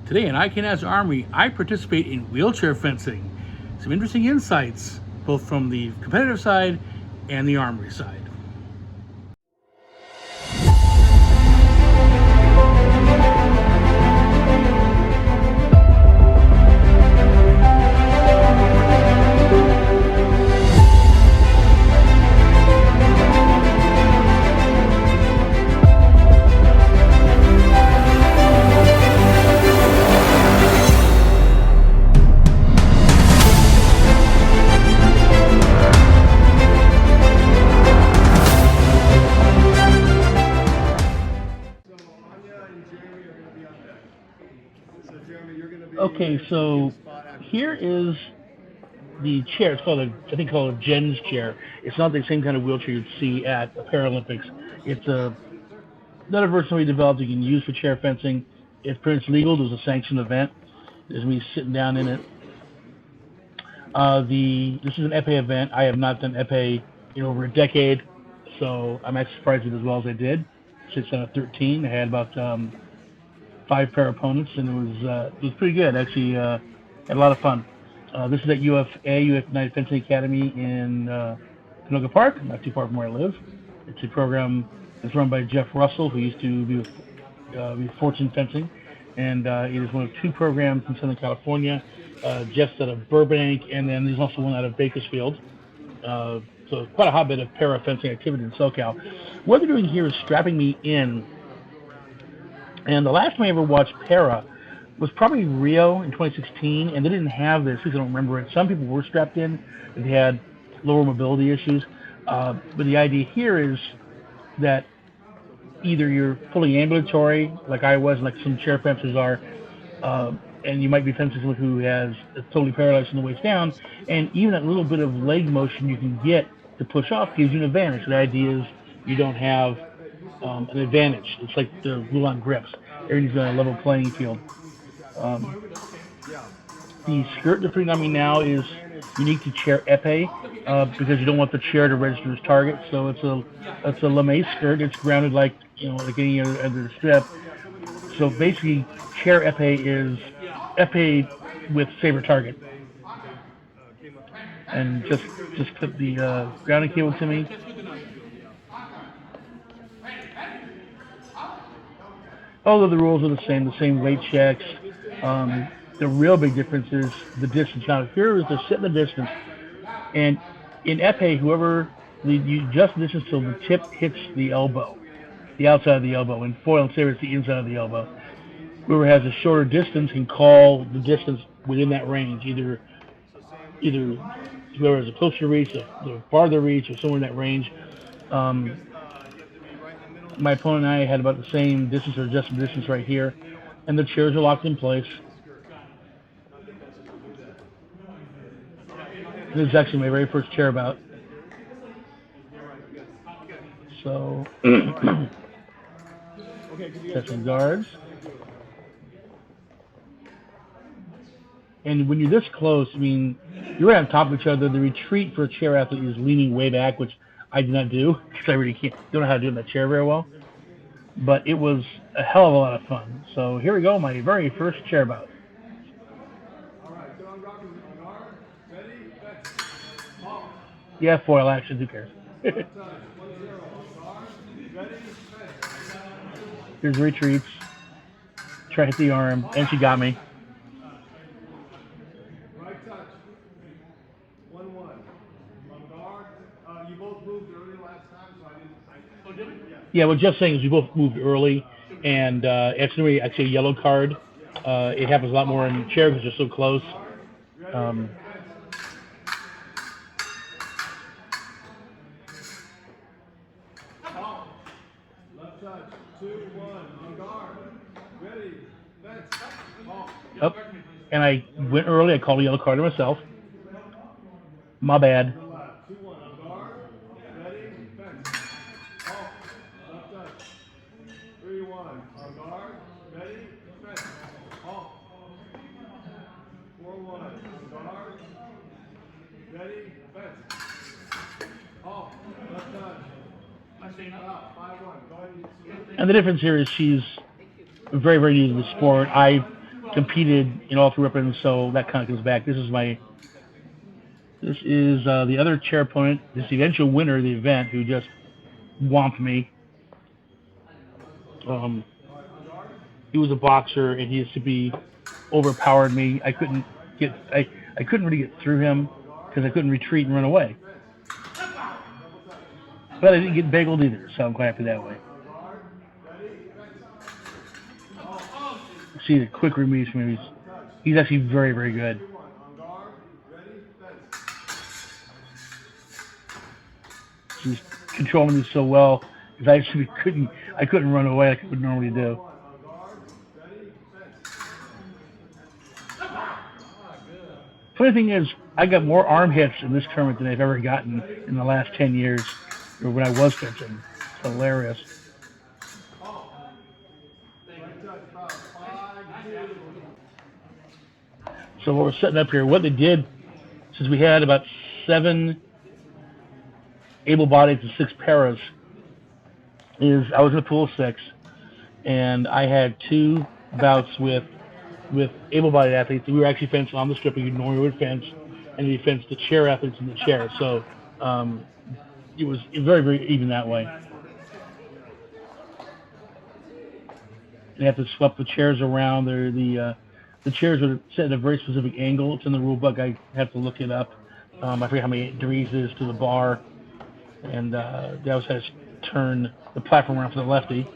Today in ICANN's Armory, I participate in wheelchair fencing. Some interesting insights, both from the competitive side and the Armory side. Okay, so here is the chair. It's called I think called a Jen's chair. It's not the same kind of wheelchair you'd see at the Paralympics. It's another version we developed you can use for chair fencing. It's pretty much legal. There's a sanctioned event. There's me sitting down in it. This is an épée event. I have not done épée in over a decade, so I'm actually surprised it as well as I did. 6 out of 13. I had about 5 pair opponents, and it was pretty good. Actually, had a lot of fun. This is at UFA, United Fencing Academy in Canoga Park, not too far from where I live. It's a program that's run by Jeff Russell, who used to be with Fortune Fencing, and it is one of 2 programs in Southern California. Jeff's out of Burbank, and then there's also one out of Bakersfield. So quite a hotbed of para fencing activity in SoCal. What they're doing here is strapping me in. And the last time I ever watched para was probably Rio in 2016, and they didn't have this because I don't remember it. Some people were strapped in, and they had lower mobility issues. But the idea here is that either you're fully ambulatory, like I was, like some chair fencers are, and you might be fencing someone who is totally paralyzed from the waist down, and even that little bit of leg motion you can get to push off gives you an advantage. The idea is you don't have an advantage. It's like the rule on grips. Everything's on a level playing field. The skirt they're putting on me now is unique to chair épée because you don't want the chair to register as target. So it's a lame skirt. It's grounded like like any other strip. So basically, chair épée is épée with saber target. And just clip the grounding cable to me. All of the rules are the same weight checks. The real big difference is the distance. Now, here is to set the distance, and in épée, you adjust the distance till the tip hits the elbow, the outside of the elbow. In foil and saber, it's the inside of the elbow. Whoever has a shorter distance can call the distance within that range, either whoever has a closer reach, the farther reach, or somewhere in that range. My opponent and I had about the same distance or adjusted distance right here, and the chairs are locked in place. This is actually my very first chair bout. So, set some guards. And when you're this close, I mean, you're right on top of each other. The retreat for a chair athlete is leaning way back, which I do not do because I really don't know how to do it in that chair very well. But it was a hell of a lot of fun. So here we go, my very first chair bout. Yeah, foil action, who cares? Here's retreats. Try to hit the arm, and she got me. Yeah, what Jeff's saying is we both moved early, and it's actually a yellow card. It happens a lot more in the chair because they're so close. Oh, and I went early. I called a yellow card to myself. My bad. And the difference here is she's very, very new to the sport. I competed in all three weapons, so that kind of goes back. This is the other chair opponent, this eventual winner of the event, who just whomped me. Um, he was a boxer, and he simply overpowered me. I couldn't really get through him because I couldn't retreat and run away. But I didn't get bageled either, so I'm quite happy that way. See the quick release from him. He's actually very, very good. He's controlling me so well because I actually couldn't run away like I would normally do. Funny thing is, I got more arm hits in this tournament than I've ever gotten in the last 10 years, or when I was fencing. It's hilarious. So what we're setting up here, what they did, since we had about 7 able-bodied to 6 paras, is I was in a pool of 6, and I had 2 bouts with able-bodied athletes. We were actually fenced on the strip we normally would fence, and we fenced the chair athletes in the chair. So it was very, very even that way. And you have to swap the chairs around. The chairs are set at a very specific angle. It's in the rule book. I have to look it up. I forget how many degrees it is to the bar, and they also has to turn the platform around for the lefty.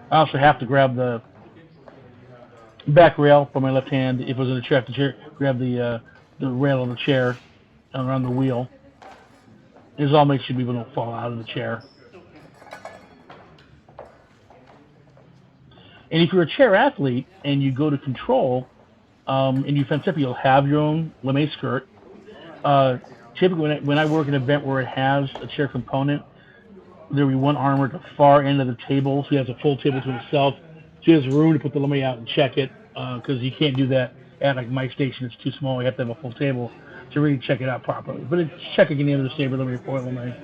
I also have to grab the back rail for my left hand. If it was in a chair, I have to grab the rail of the chair around the wheel. This all makes sure people don't fall out of the chair. And if you're a chair athlete and you go to control and you fence up, you'll have your own lame skirt. Typically, when I work an event where it has a chair component, there will be one armor at the far end of the table, so he has a full table to himself. So he has room to put the lame out and check it, because you can't do that at like my station. It's too small. You have to have a full table to really check it out properly. But it's checking any other saber lame or foil lame.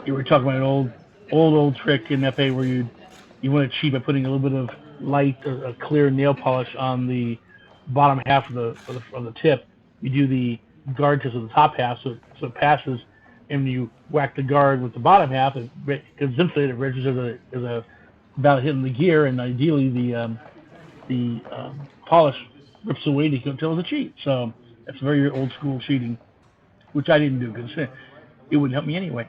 You were talking about an old trick in FA where you want to cheat by putting a little bit of light or a clear nail polish on the bottom half of the tip. You do the guard tip of the top half so it passes, and you whack the guard with the bottom half. Because insulated, it registers as a valid hit in the gear, and ideally the polish rips away until it's a cheat. So that's very old school cheating, which I didn't do because it wouldn't help me anyway.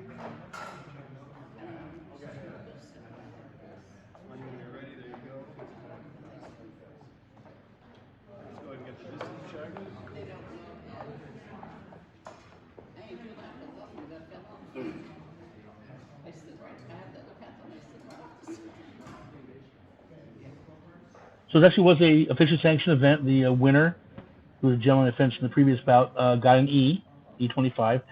So it actually was a officially sanctioned event. The winner, who was a gentleman I fenced in the previous bout, got an E25.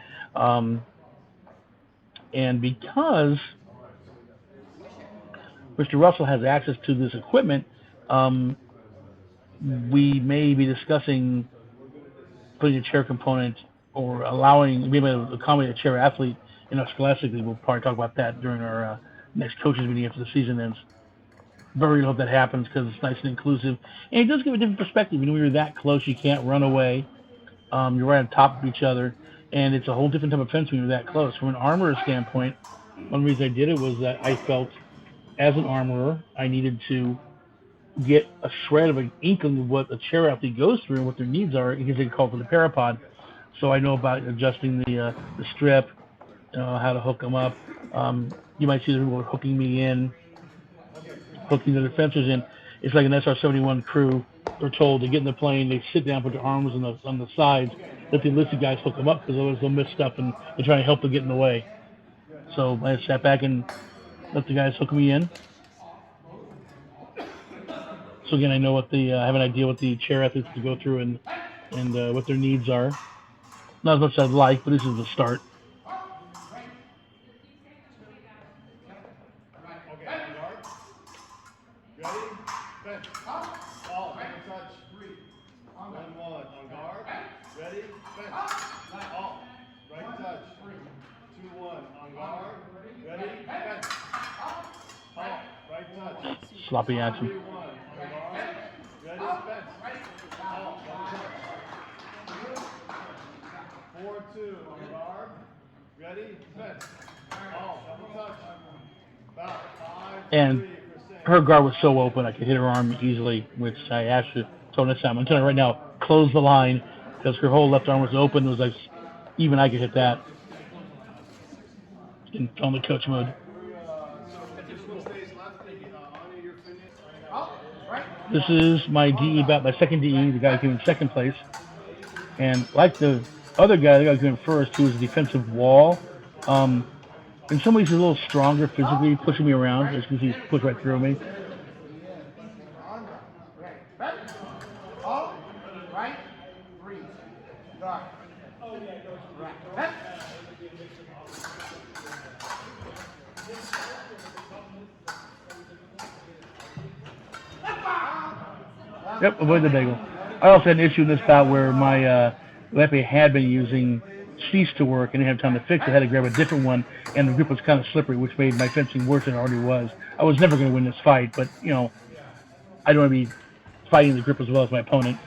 And because Mr. Russell has access to this equipment, we may be discussing putting a chair component or allowing, maybe accommodate a chair athlete in our Scholastic League. We'll probably talk about that during our next coaches meeting after the season ends. Very hope that happens because it's nice and inclusive. And it does give a different perspective. When you're that close, you can't run away. You're right on top of each other. And it's a whole different type of fence when you're that close. From an armorer standpoint, one reason I did it was that I felt, as an armorer, I needed to get a shred of an inkling of what a chair athlete goes through and what their needs are, because they call for the parapod. So I know about adjusting the strip, how to hook them up. You might see the people hooking me in, hooking the defenders in. It's like an SR-71 crew. They're told to get in the plane, they sit down, put their arms on the sides, let the enlisted guys hook them up, because otherwise they'll miss stuff and they're trying to help them get in the way. So I sat back and let the guys hook me in. So again, I know I have an idea what the chair athletes to go through and what their needs are. Not as much as I'd like, but this is the start. Right touch. 2-1. On guard. Ready? Fence. Halt. Right touch. Sloppy action. 3-1. On guard. Ready? Fence. Halt. Double touch. 4-2. On guard. Ready? Fence. Halt. Double touch. About 5-3 And her guard was so open I could hit her arm easily, which I actually told her I'm telling her right now, close the line, because her whole left arm was open. It was like, even I could hit that. In only coach mode. This is my DE, about my second DE, the guy who in second place. And like the other guy, the guy who in first, who was a defensive wall, in some ways he's a little stronger physically, pushing me around. As you can see, he's pushed right through me. Yep, avoid the bagel. I also had an issue in this bout where my weapon had been using ceased to work and didn't have time to fix it. I had to grab a different one, and the grip was kind of slippery, which made my fencing worse than it already was. I was never going to win this fight, but, you know, I don't want to be fighting the grip as well as my opponent.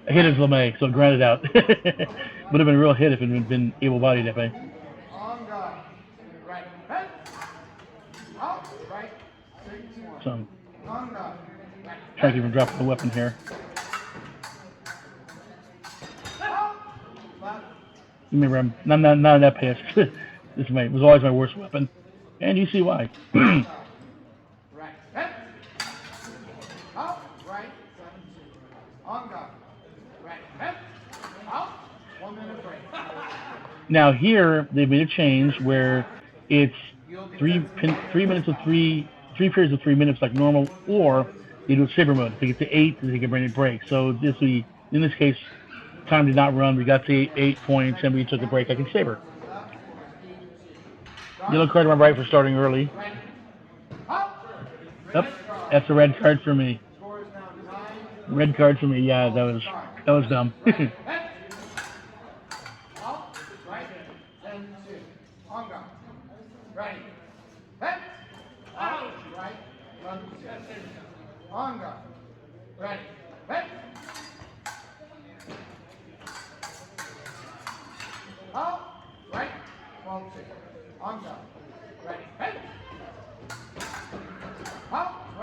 I hit his LeMay, so grounded out. Would have been a real hit if it had been able-bodied, if I. So I'm trying to keep him dropping the weapon here. Remember, I'm not that pissed. This was always my worst weapon, and you see why. Now here they made a change where it's three periods of 3 minutes like normal, or you do a saber mode. If you get to 8, then you can bring it break. So in this case, time did not run. We got to 8 points, and we took a break. I can saber. Yellow card on my right for starting early. Yep, that's a red card for me. Red card for me. Yeah, that was dumb.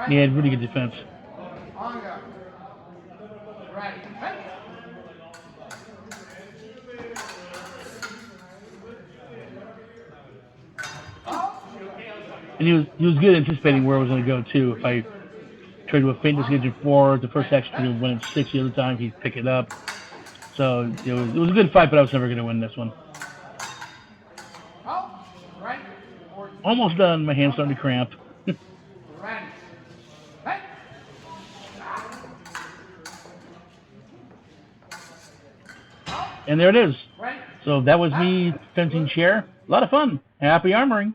He had really good defense. And he was good anticipating where I was going to go too. If I tried to feint this engine 4, the first action he went at 6. The other time he'd pick it up. So it was a good fight, but I was never going to win this one. Almost done. My hand's starting to cramp. And there it is. So that was me fencing chair. A lot of fun. Happy armoring.